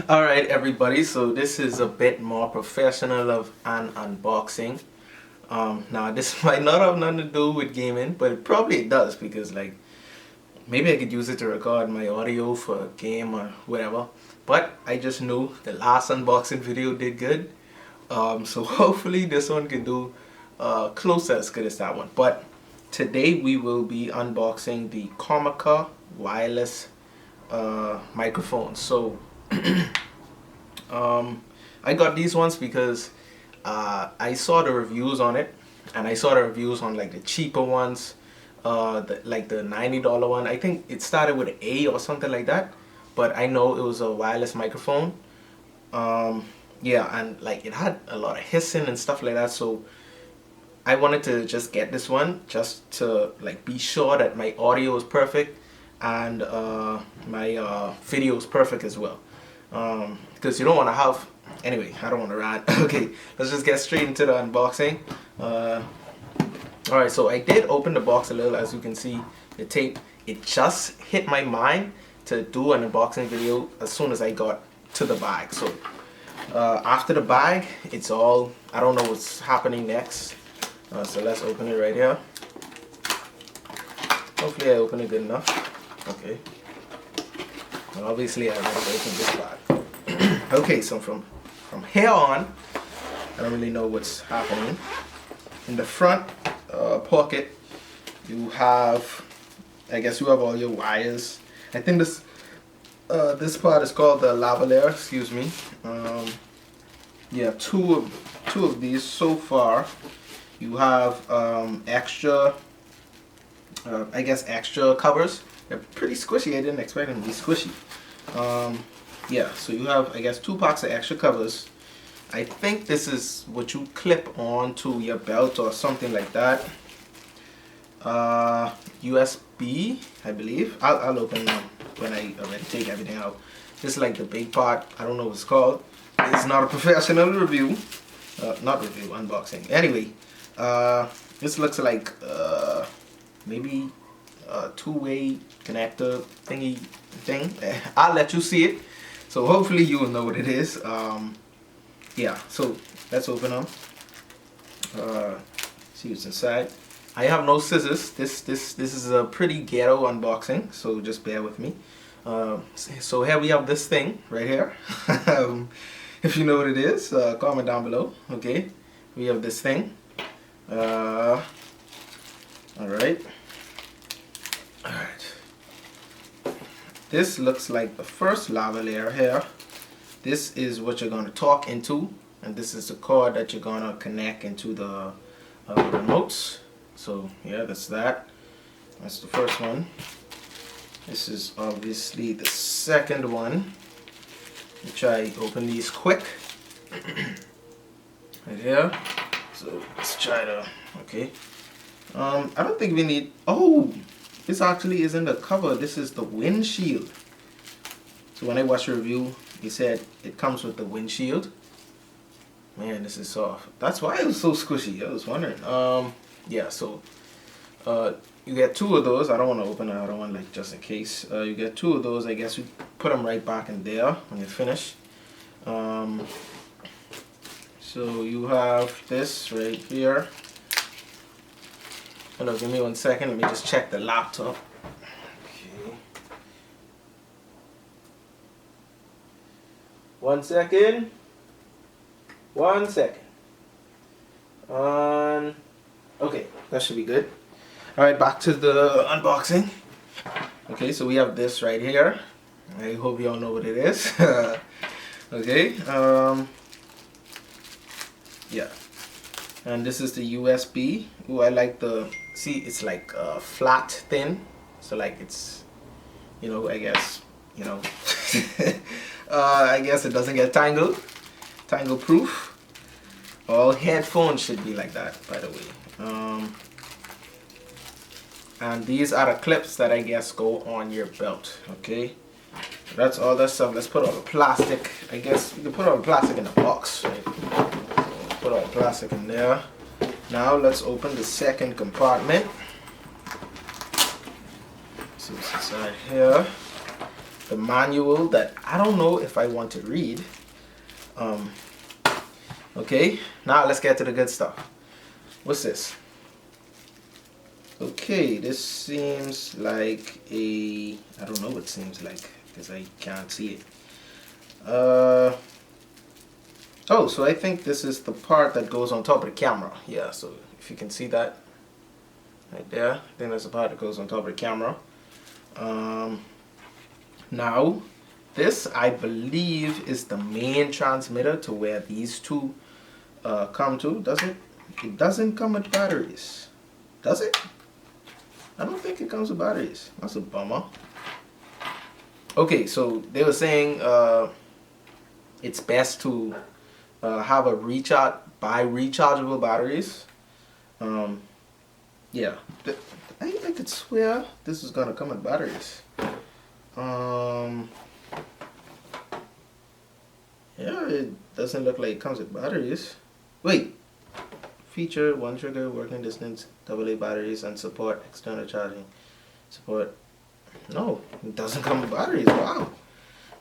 Alright everybody, so this is a bit more professional of an unboxing. Now this might not have nothing to do with gaming, but it probably does, because like maybe I could use it to record my audio for a game or whatever. But I just knew the last unboxing video did good, so hopefully this one can do close to as good as that one. But today we will be unboxing the COMICA wireless microphone. So I got these ones because I saw the reviews on it, and I saw the reviews on like the cheaper ones, like the $90 one. I think it started with an A or something like that, but I know it was a wireless microphone. Yeah, and like it had a lot of hissing and stuff like that, so I wanted to just get this one just to like be sure that my audio is perfect and my video is perfect as well, because you don't want to have, anyway, I don't want to rant. Okay, let's just get straight into the unboxing. Alright, so I did open the box a little. As you can see, the tape, it just hit my mind to do an unboxing video as soon as I got to the bag. So after the bag, it's all, I don't know what's happening next. So let's open it right here. Hopefully I open it good enough. Okay. Well, obviously I already opened this bag. Okay, so from here on, I don't really know what's happening. In the front pocket, you have, I guess you have all your wires. I think this part is called the lavalier. Excuse me. Yeah, two of these so far. You have extra, I guess extra covers. They're pretty squishy. I didn't expect them to be squishy. Yeah, so you have, I guess, 2 packs of extra covers. I think this is what you clip onto your belt or something like that. USB, I believe. I'll open them when I already take everything out. This is like the big part. I don't know what it's called. It's not a professional review. Not review, unboxing. Anyway, this looks like maybe a 2-way connector thingy thing. I'll let you see it, so hopefully you will know what it is. Yeah, so let's open them. See what's inside. I have no scissors. This is a pretty ghetto unboxing, so just bear with me. So here we have this thing right here. If you know what it is, comment down below. Okay, we have this thing. All right. This looks like the first lavalier here. This is what you're going to talk into, and this is the cord that you're going to connect into the remotes. So yeah, that's that. That's the first one. This is obviously the second one. Let me try open these quick. Right here. So let's try to, okay. I don't think we need, oh, this actually isn't the cover. This is the windshield. So when I watched the review, he said it comes with the windshield. Man, this is soft. That's why it was so squishy. I was wondering. Yeah, so you get 2 of those. I don't want to open another one, like, just in case. You get 2 of those. I guess you put them right back in there when you're finished. So you have this right here. Hold on, give me 1 second. Let me just check the laptop. Okay. 1 second. 1 second. Okay, that should be good. Alright, back to the unboxing. Okay, so we have this right here. I hope you all know what it is. Okay, yeah. And this is the USB. Ooh, I like the, see, it's like flat thin. So like it's, you know, I guess, you know, I guess it doesn't get tangled. Tangle proof. All headphones should be like that, by the way. And these are the clips that I guess go on your belt. Okay, that's all that stuff. Let's put all the plastic. I guess we can put all the plastic in the box, right? So put all the plastic in there. Now let's open the second compartment. See what's inside here. the manual that I don't know if I want to read. Okay, now let's get to the good stuff. What's this? Okay, this seems like a, I don't know what it seems like because I can't see it. Oh, so I think this is the part that goes on top of the camera. Yeah, so if you can see that right there, I think that's the part that goes on top of the camera. Now, this I believe is the main transmitter to where these two come to. Does it? It doesn't come with batteries. Does it? I don't think it comes with batteries. That's a bummer. Okay, so they were saying it's best to have a buy rechargeable batteries. Yeah, I could swear this is gonna come with batteries. Yeah, it doesn't look like it comes with batteries. Wait, feature 1 trigger, working distance, AA batteries, and support external charging. Support. No, it doesn't come with batteries. Wow.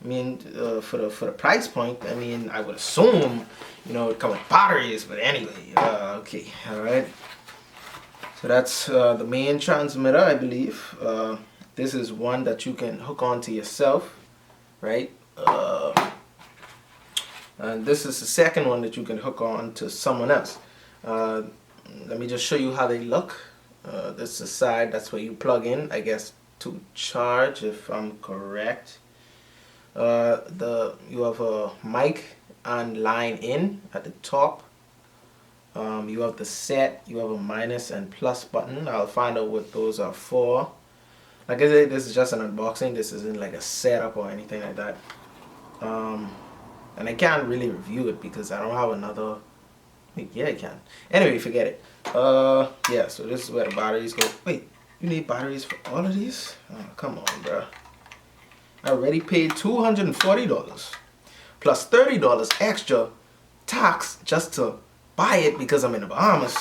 I mean, for the price point, I mean, I would assume, you know, it come with batteries. But anyway, okay, all right. So that's the main transmitter, I believe. This is one that you can hook onto yourself, right? And this is the second one that you can hook on to someone else. Let me just show you how they look. This is the side, that's where you plug in, I guess, to charge, if I'm correct. You have a mic and line in at the top. You have the set, you have a minus and plus button. I'll find out what those are for. Like I said, this is just an unboxing. This isn't like a setup or anything like that. And I can't really review it because I don't have another. Yeah, I can. Anyway, forget it. Yeah, so this is where the batteries go. Wait, you need batteries for all of these? Oh, come on, bro. I already paid $240 plus $30 extra tax just to buy it because I'm in the Bahamas.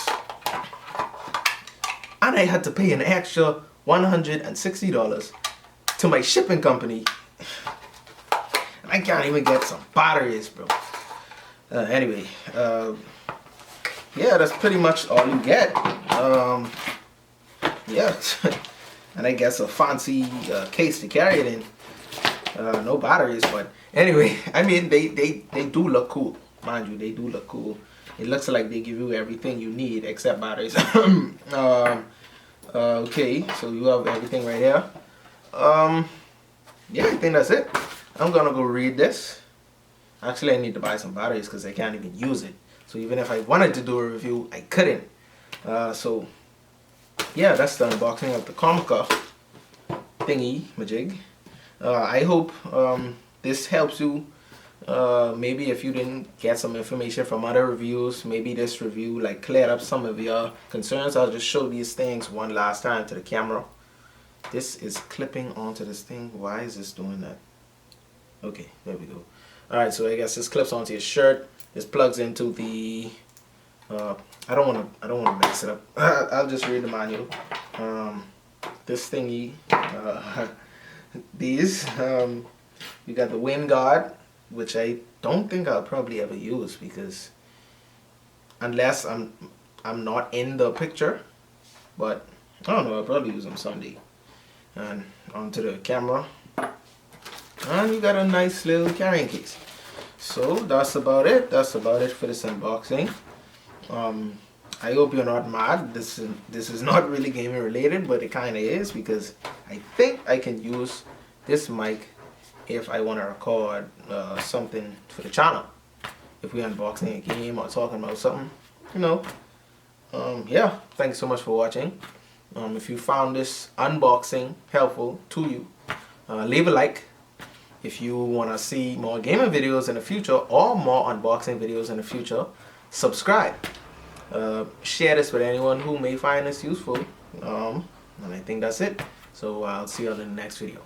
And I had to pay an extra $160 to my shipping company. And I can't even get some batteries, bro. Anyway, yeah, that's pretty much all you get. Yeah, and I guess a fancy case to carry it in. No batteries, but anyway, I mean, they do look cool. Mind you, they do look cool. It looks like they give you everything you need except batteries. Okay, so you have everything right here. Yeah, I think that's it. I'm gonna go read this. Actually, I need to buy some batteries because I can't even use it. So even if I wanted to do a review, I couldn't. So yeah, that's the unboxing of the COMICA thingy majig. I hope this helps you. Maybe if you didn't get some information from other reviews, maybe this review like cleared up some of your concerns. I'll just show these things one last time to the camera. This is clipping onto this thing. Why is this doing that? Okay, there we go. Alright, so I guess this clips onto your shirt. This plugs into the I don't wanna mess it up. I'll just read the manual. This thingy, these you got the wind guard, which I don't think I'll probably ever use because unless I'm not in the picture, but I don't know, I'll probably use them someday. And onto the camera, and you got a nice little carrying case. So that's about it. That's about it for this unboxing. I hope you're not mad. This is not really gaming related, but it kind of is because I think I can use this mic if I want to record something for the channel. If we're unboxing a game or talking about something, you know. Yeah, thanks so much for watching. If you found this unboxing helpful to you, leave a like. If you want to see more gaming videos in the future or more unboxing videos in the future, subscribe. Share this with anyone who may find this useful. And I think that's it. So I'll see you on the next video.